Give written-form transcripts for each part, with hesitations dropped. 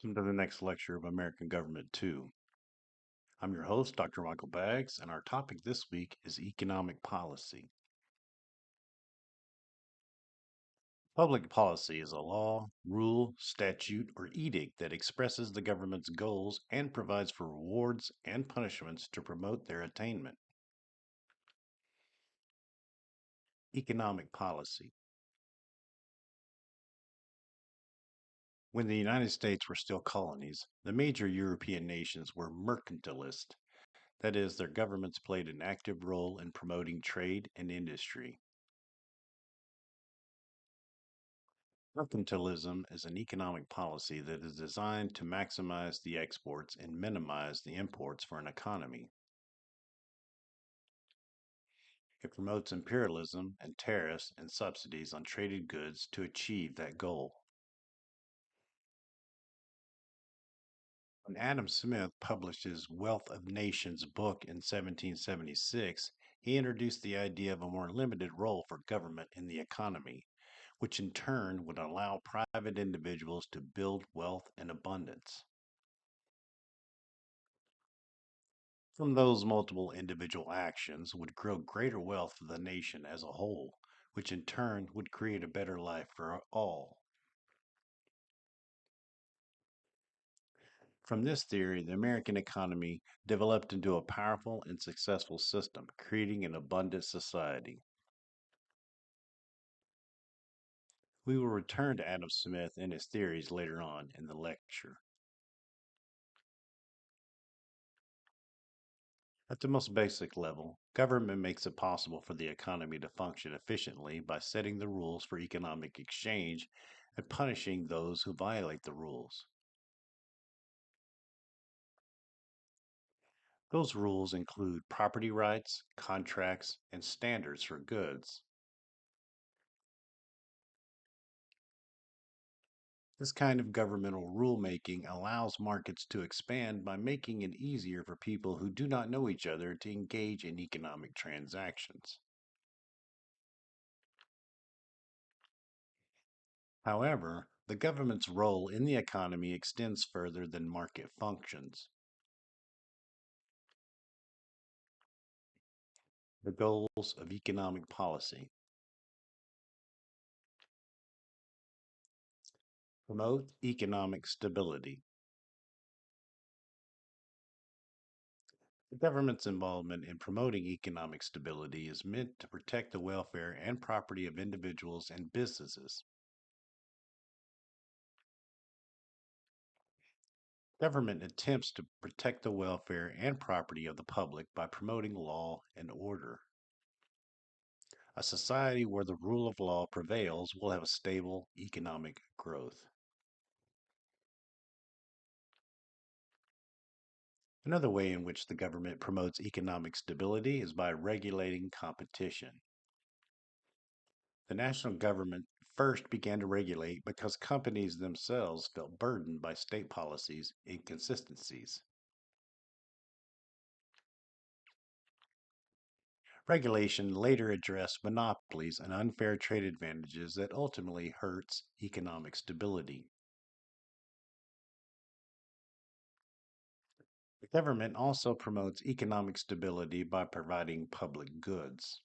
Welcome to the next lecture of American Government 2. I'm your host, Dr. Michael Baggs, and our topic this week is economic policy. Public policy is a law, rule, statute, or edict that expresses the government's goals and provides for rewards and punishments to promote their attainment. Economic policy. When the United States were still colonies, the major European nations were mercantilist. That is, their governments played an active role in promoting trade and industry. Mercantilism is an economic policy that is designed to maximize the exports and minimize the imports for an economy. It promotes imperialism and tariffs and subsidies on traded goods to achieve that goal. When Adam Smith published his Wealth of Nations book in 1776, he introduced the idea of a more limited role for government in the economy, which in turn would allow private individuals to build wealth in abundance. From those multiple individual actions would grow greater wealth for the nation as a whole, which in turn would create a better life for all. From this theory, the American economy developed into a powerful and successful system, creating an abundant society. We will return to Adam Smith and his theories later on in the lecture. At the most basic level, government makes it possible for the economy to function efficiently by setting the rules for economic exchange and punishing those who violate the rules. Those rules include property rights, contracts, and standards for goods. This kind of governmental rulemaking allows markets to expand by making it easier for people who do not know each other to engage in economic transactions. However, the government's role in the economy extends further than market functions. The goals of economic policy promote economic stability. The government's involvement in promoting economic stability is meant to protect the welfare and property of individuals and businesses. Government attempts to protect the welfare and property of the public by promoting law and order. A society where the rule of law prevails will have a stable economic growth. Another way in which the government promotes economic stability is by regulating competition. The national government first began to regulate because companies themselves felt burdened by state policies inconsistencies. Regulation later addressed monopolies and unfair trade advantages that ultimately hurts economic stability. The government also promotes economic stability by providing public goods.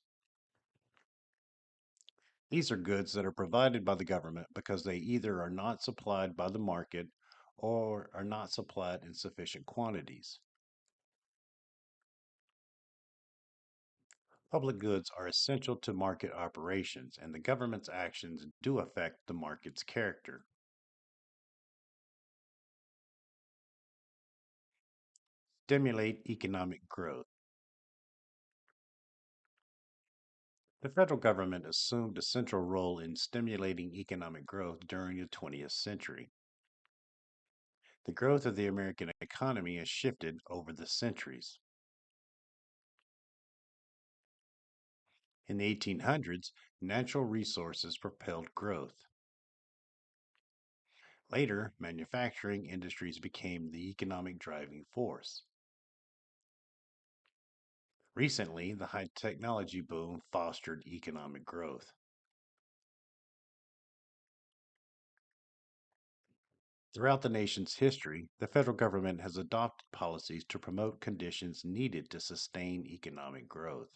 These are goods that are provided by the government because they either are not supplied by the market or are not supplied in sufficient quantities. Public goods are essential to market operations, and the government's actions do affect the market's character. Stimulate economic growth. The federal government assumed a central role in stimulating economic growth during the 20th century. The growth of the American economy has shifted over the centuries. In the 1800s, natural resources propelled growth. Later, manufacturing industries became the economic driving force. Recently, the high technology boom fostered economic growth. Throughout the nation's history, the federal government has adopted policies to promote conditions needed to sustain economic growth.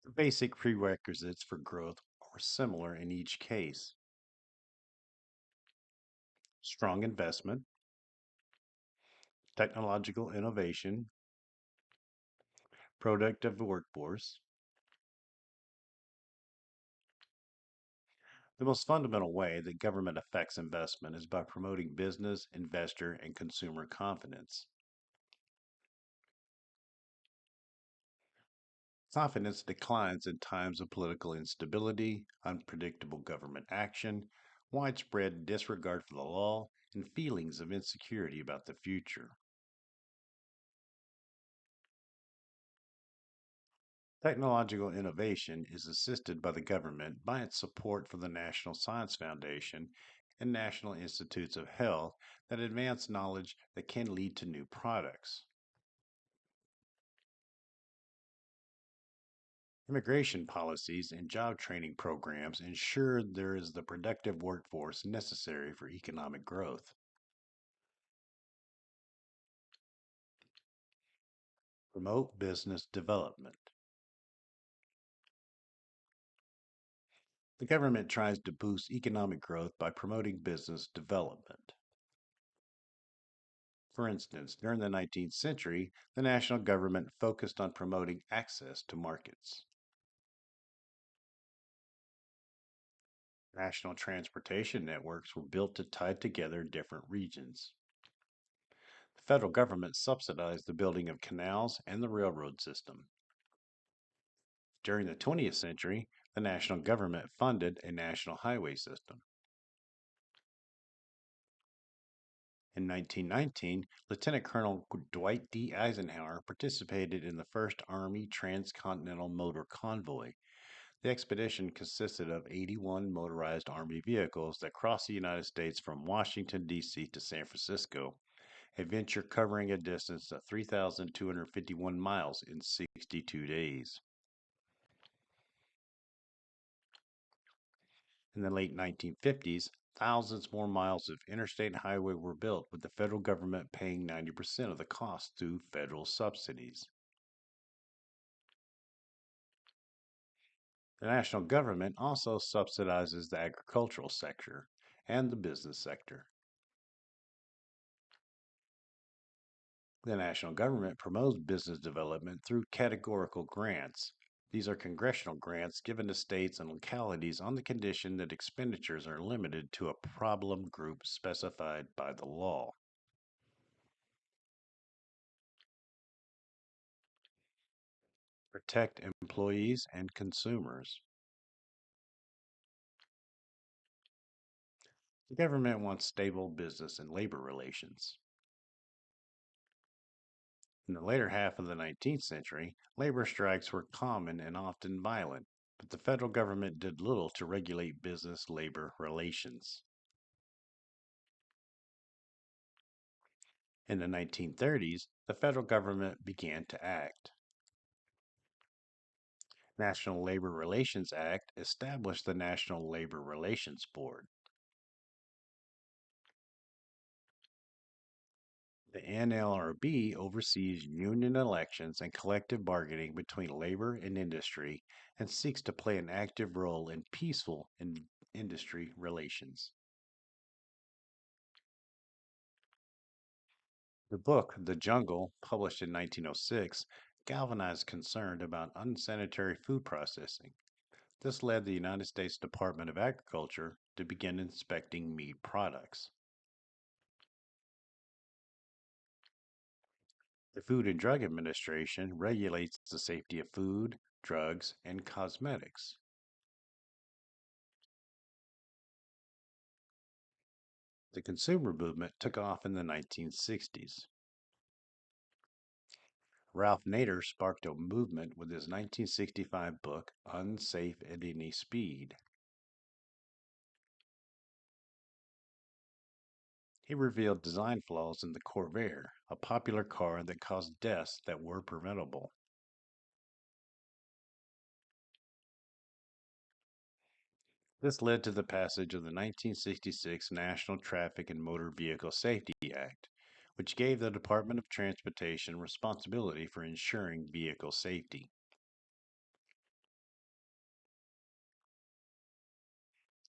The basic prerequisites for growth are similar in each case: strong investment, technological innovation, productive workforce. The most fundamental way that government affects investment is by promoting business, investor, and consumer confidence. Confidence declines in times of political instability, unpredictable government action, widespread disregard for the law, and feelings of insecurity about the future. Technological innovation is assisted by the government by its support for the National Science Foundation and National Institutes of Health that advance knowledge that can lead to new products. Immigration policies and job training programs ensure there is the productive workforce necessary for economic growth. Promote business development. The government tries to boost economic growth by promoting business development. For instance, during the 19th century, the national government focused on promoting access to markets. National transportation networks were built to tie together different regions. The federal government subsidized the building of canals and the railroad system. During the 20th century, the national government funded a national highway system. In 1919, Lieutenant Colonel Dwight D. Eisenhower participated in the first Army Transcontinental Motor Convoy. The expedition consisted of 81 motorized Army vehicles that crossed the United States from Washington, D.C. to San Francisco, a venture covering a distance of 3,251 miles in 62 days. In the late 1950s, thousands more miles of interstate highway were built, with the federal government paying 90% of the cost through federal subsidies. The national government also subsidizes the agricultural sector and the business sector. The national government promotes business development through categorical grants. These are congressional grants given to states and localities on the condition that expenditures are limited to a problem group specified by the law. Protect employees and consumers. The government wants stable business and labor relations. In the later half of the 19th century, labor strikes were common and often violent, but the federal government did little to regulate business labor relations. In the 1930s, the federal government began to act. National Labor Relations Act established the National Labor Relations Board. The NLRB oversees union elections and collective bargaining between labor and industry and seeks to play an active role in peaceful industry relations. The book, The Jungle, published in 1906, galvanized concern about unsanitary food processing. This led the United States Department of Agriculture to begin inspecting meat products. The Food and Drug Administration regulates the safety of food, drugs, and cosmetics. The consumer movement took off in the 1960s. Ralph Nader sparked a movement with his 1965 book, Unsafe at Any Speed. He revealed design flaws in the Corvair, a popular car that caused deaths that were preventable. This led to the passage of the 1966 National Traffic and Motor Vehicle Safety Act, which gave the Department of Transportation responsibility for ensuring vehicle safety.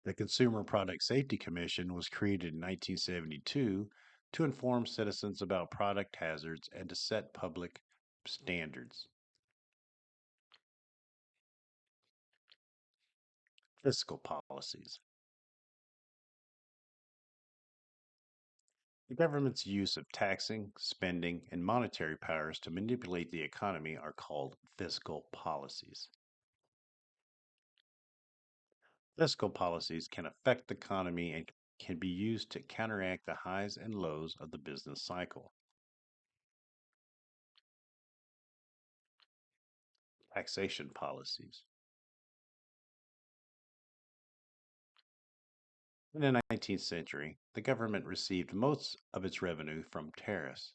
The Consumer Product Safety Commission was created in 1972 to inform citizens about product hazards and to set public standards. Fiscal policies. The government's use of taxing, spending, and monetary powers to manipulate the economy are called fiscal policies. Fiscal policies can affect the economy and can be used to counteract the highs and lows of the business cycle. Taxation policies. In the 19th century, the government received most of its revenue from tariffs.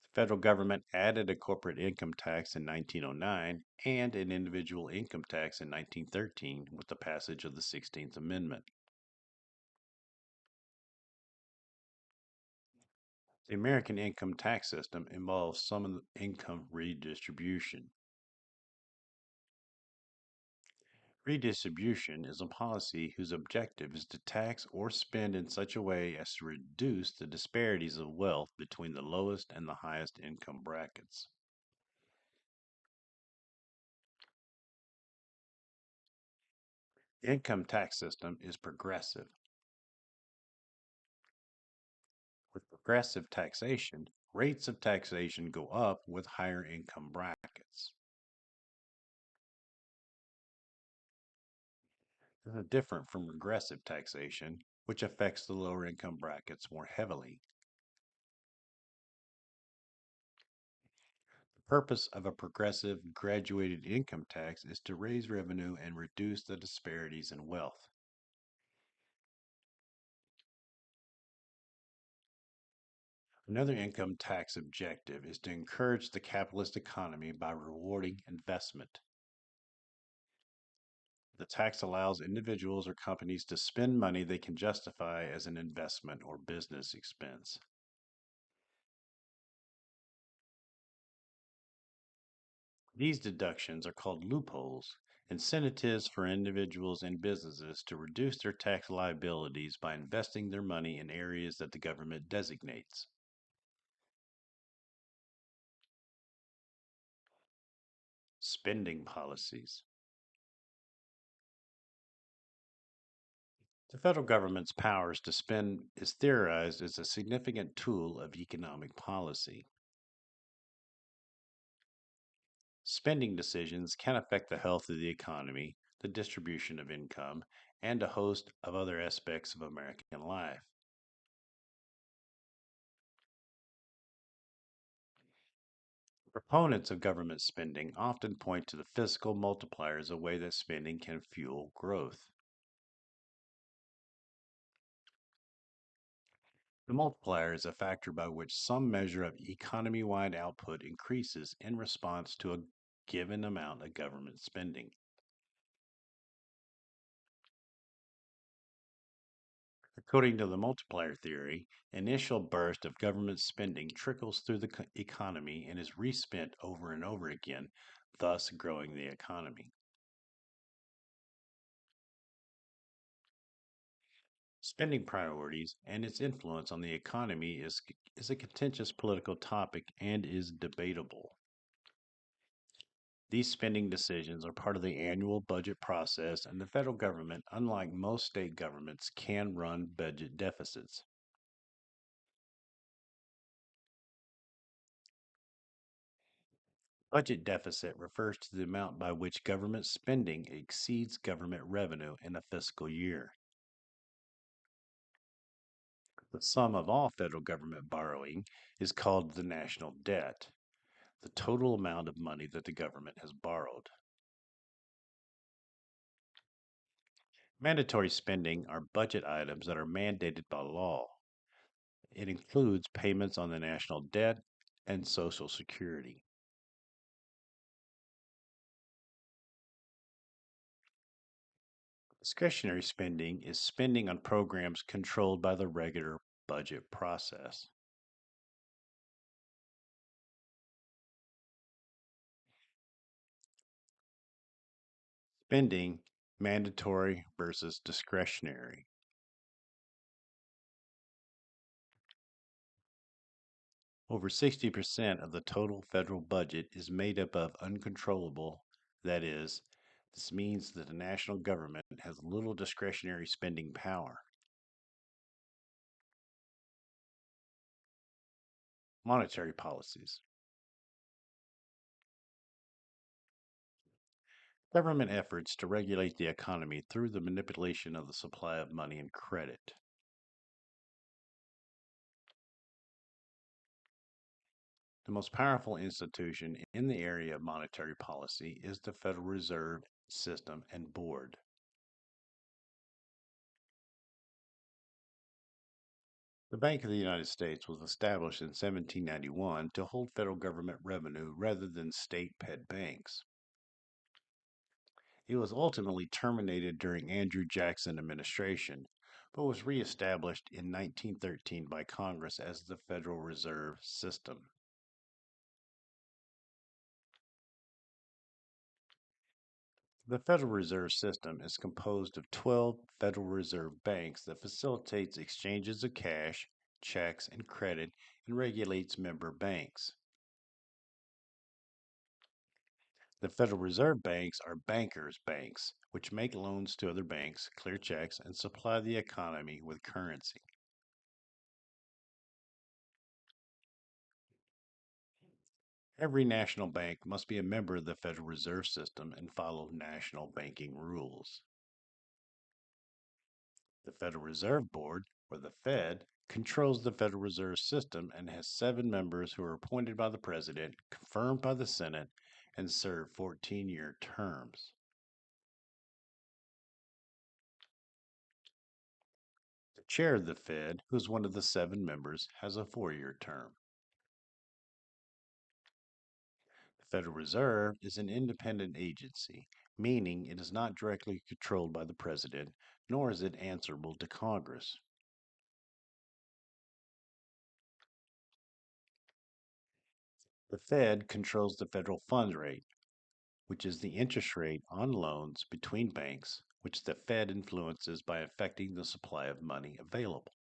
The federal government added a corporate income tax in 1909 and an individual income tax in 1913 with the passage of the 16th Amendment. The American income tax system involves some of the income redistribution. Redistribution is a policy whose objective is to tax or spend in such a way as to reduce the disparities of wealth between the lowest and the highest income brackets. The income tax system is progressive. With progressive taxation, rates of taxation go up with higher income brackets. This is different from regressive taxation, which affects the lower income brackets more heavily. The purpose of a progressive graduated income tax is to raise revenue and reduce the disparities in wealth. Another income tax objective is to encourage the capitalist economy by rewarding investment. The tax allows individuals or companies to spend money they can justify as an investment or business expense. These deductions are called loopholes, incentives for individuals and businesses to reduce their tax liabilities by investing their money in areas that the government designates. Spending policies. The federal government's powers to spend is theorized as a significant tool of economic policy. Spending decisions can affect the health of the economy, the distribution of income, and a host of other aspects of American life. Proponents of government spending often point to the fiscal multiplier as a way that spending can fuel growth. The multiplier is a factor by which some measure of economy wide output increases in response to a given amount of government spending. According to the multiplier theory, initial burst of government spending trickles through the economy and is respent over and over again, thus growing the economy. Spending priorities and its influence on the economy is a contentious political topic and is debatable. These spending decisions are part of the annual budget process, and the federal government, unlike most state governments, can run budget deficits. Budget deficit refers to the amount by which government spending exceeds government revenue in a fiscal year. The sum of all federal government borrowing is called the national debt, the total amount of money that the government has borrowed. Mandatory spending are budget items that are mandated by law. It includes payments on the national debt and Social Security. Discretionary spending is spending on programs controlled by the regular budget process. Spending, mandatory versus discretionary. Over 60% of the total federal budget is made up of uncontrollable, that is, this means that the national government has little discretionary spending power. Monetary policies. Government efforts to regulate the economy through the manipulation of the supply of money and credit. The most powerful institution in the area of monetary policy is the Federal Reserve System and Board. The Bank of the United States was established in 1791 to hold federal government revenue rather than state-ped banks. It was ultimately terminated during Andrew Jackson administration, but was reestablished in 1913 by Congress as the Federal Reserve System. The Federal Reserve System is composed of 12 Federal Reserve banks that facilitates exchanges of cash, checks, and credit and regulates member banks. The Federal Reserve banks are bankers' banks, which make loans to other banks, clear checks, and supply the economy with currency. Every national bank must be a member of the Federal Reserve System and follow national banking rules. The Federal Reserve Board, or the Fed, controls the Federal Reserve System and has 7 members who are appointed by the President, confirmed by the Senate, and serve 14-year terms. The chair of the Fed, who is one of the 7 members, has a 4-year term. The Federal Reserve is an independent agency, meaning it is not directly controlled by the President, nor is it answerable to Congress. The Fed controls the federal funds rate, which is the interest rate on loans between banks, which the Fed influences by affecting the supply of money available.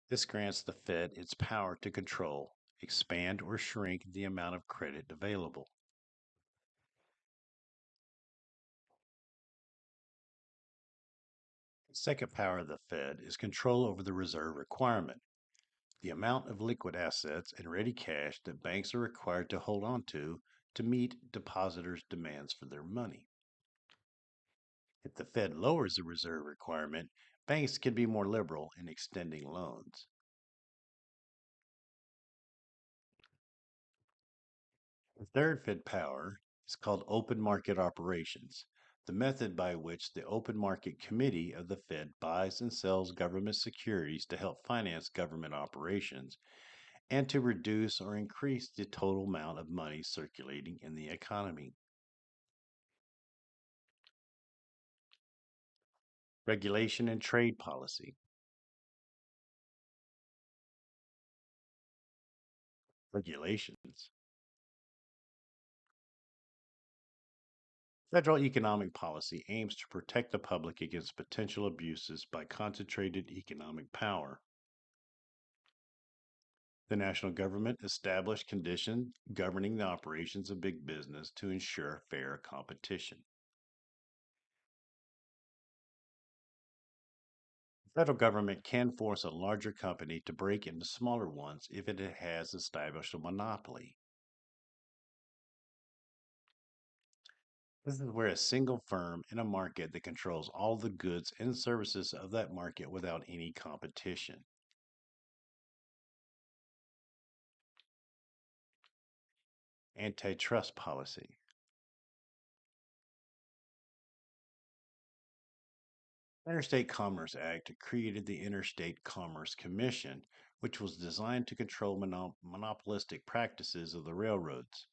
This grants the Fed its power to control, expand, or shrink the amount of credit available. The second power of the Fed is control over the reserve requirement, the amount of liquid assets and ready cash that banks are required to hold on to meet depositors' demands for their money. If the Fed lowers the reserve requirement, banks can be more liberal in extending loans. The third Fed power is called open market operations, the method by which the open market committee of the Fed buys and sells government securities to help finance government operations and to reduce or increase the total amount of money circulating in the economy. Regulation and trade policy. Regulations. Federal economic policy aims to protect the public against potential abuses by concentrated economic power. The national government established conditions governing the operations of big business to ensure fair competition. The federal government can force a larger company to break into smaller ones if it has established a monopoly. This is where a single firm in a market that controls all the goods and services of that market without any competition. Antitrust policy. Interstate Commerce Act created the Interstate Commerce Commission, which was designed to control monopolistic practices of the railroads.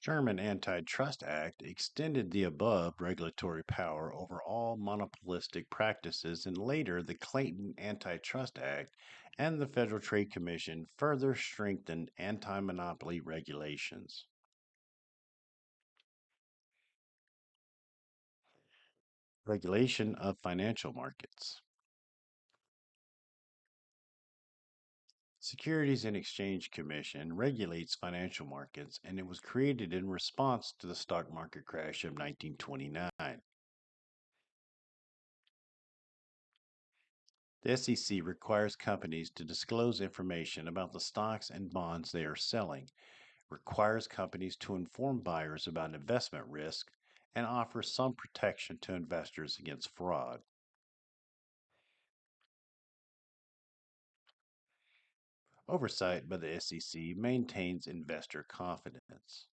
German Antitrust Act extended the above regulatory power over all monopolistic practices, and later the Clayton Antitrust Act and the Federal Trade Commission further strengthened anti-monopoly regulations. Regulation of financial markets. Securities and Exchange Commission regulates financial markets, and it was created in response to the stock market crash of 1929. The SEC requires companies to disclose information about the stocks and bonds they are selling, requires companies to inform buyers about investment risk, and offers some protection to investors against fraud. Oversight by the SEC maintains investor confidence.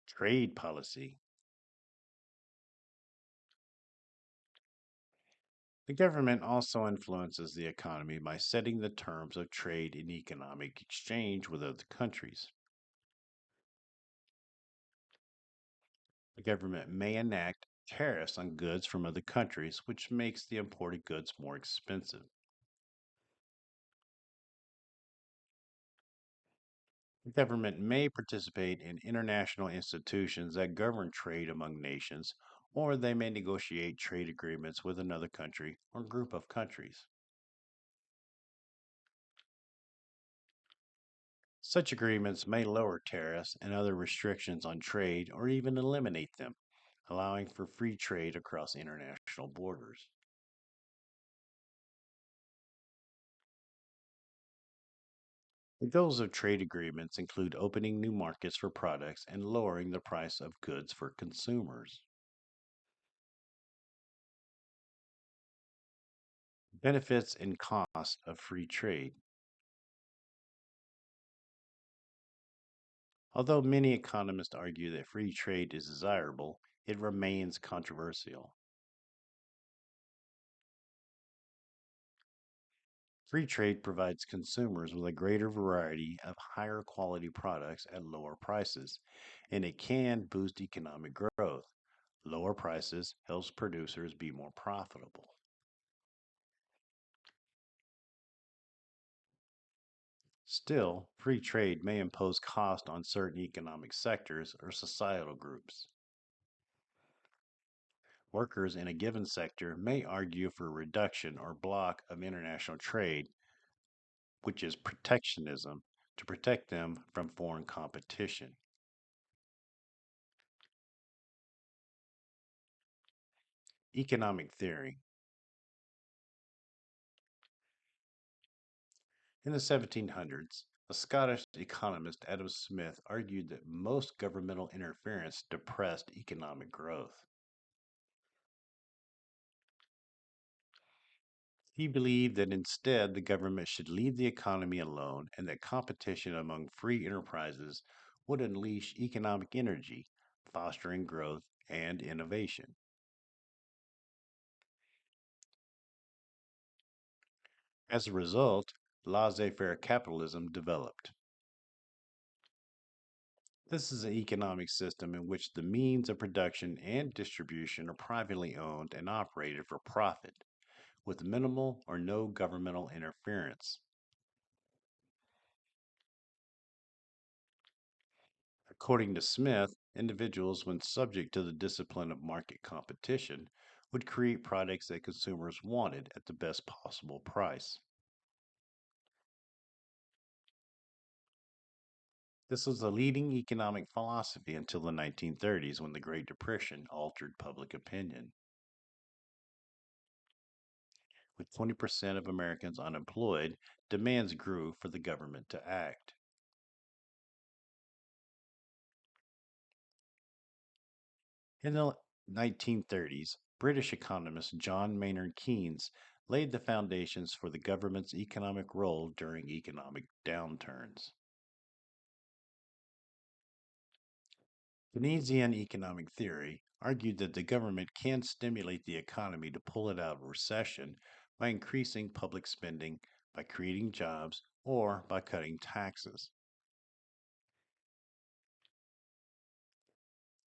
Trade policy. The government also influences the economy by setting the terms of trade and economic exchange with other countries. The government may enact tariffs on goods from other countries, which makes the imported goods more expensive. The government may participate in international institutions that govern trade among nations, or they may negotiate trade agreements with another country or group of countries. Such agreements may lower tariffs and other restrictions on trade or even eliminate them, allowing for free trade across international borders. The goals of trade agreements include opening new markets for products and lowering the price of goods for consumers. Benefits and costs of free trade. Although many economists argue that free trade is desirable, it remains controversial. Free trade provides consumers with a greater variety of higher quality products at lower prices, and it can boost economic growth. Lower prices helps producers be more profitable. Still, free trade may impose cost on certain economic sectors or societal groups. Workers in a given sector may argue for a reduction or block of international trade, which is protectionism, to protect them from foreign competition. Economic theory. In the 1700s, a Scottish economist, Adam Smith, argued that most governmental interference depressed economic growth. He believed that instead the government should leave the economy alone and that competition among free enterprises would unleash economic energy, fostering growth and innovation. As a result, laissez faire capitalism developed. This is an economic system in which the means of production and distribution are privately owned and operated for profit, with minimal or no governmental interference. According to Smith, individuals, when subject to the discipline of market competition, would create products that consumers wanted at the best possible price. This was a leading economic philosophy until the 1930s when the Great Depression altered public opinion. With 20% of Americans unemployed, demands grew for the government to act. In the 1930s, British economist John Maynard Keynes laid the foundations for the government's economic role during economic downturns. Keynesian economic theory argued that the government can stimulate the economy to pull it out of recession by increasing public spending, by creating jobs, or by cutting taxes.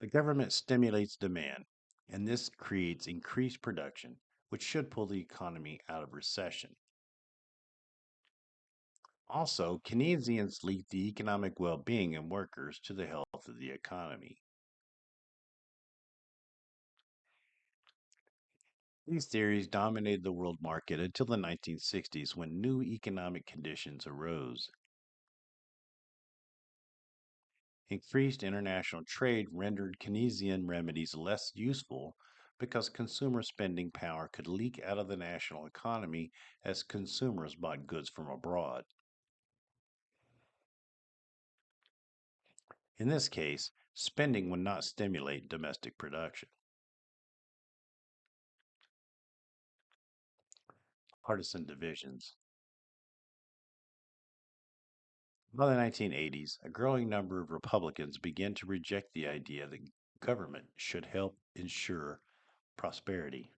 The government stimulates demand, and this creates increased production, which should pull the economy out of recession. Also, Keynesians link the economic well being of workers to the health of the economy. These theories dominated the world market until the 1960s when new economic conditions arose. Increased international trade rendered Keynesian remedies less useful because consumer spending power could leak out of the national economy as consumers bought goods from abroad. In this case, spending would not stimulate domestic production. Partisan divisions. By the 1980s, a growing number of Republicans began to reject the idea that government should help ensure prosperity.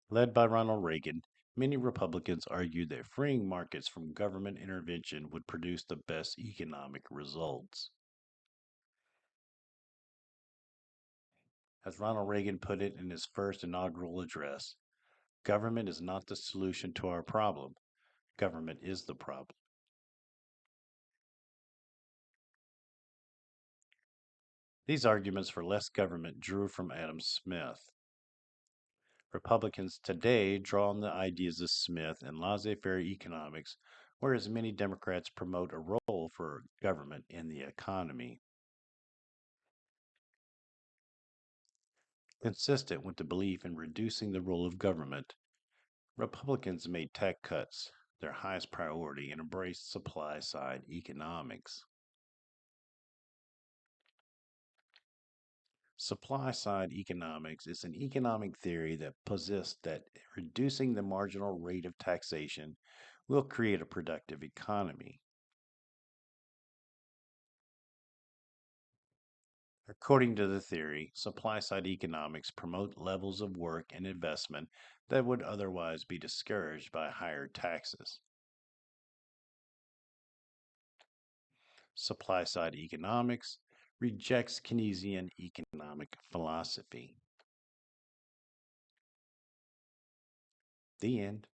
Led by Ronald Reagan, many Republicans argued that freeing markets from government intervention would produce the best economic results. As Ronald Reagan put it in his first inaugural address, government is not the solution to our problem, government is the problem. These arguments for less government drew from Adam Smith. Republicans today draw on the ideas of Smith and laissez faire economics, whereas many Democrats promote a role for government in the economy. Consistent with the belief in reducing the role of government, Republicans made tax cuts their highest priority and embraced supply side economics. Supply side economics is an economic theory that posits that reducing the marginal rate of taxation will create a productive economy. According to the theory, supply side economics promote levels of work and investment that would otherwise be discouraged by higher taxes. Supply side economics rejects Keynesian economic philosophy. The end.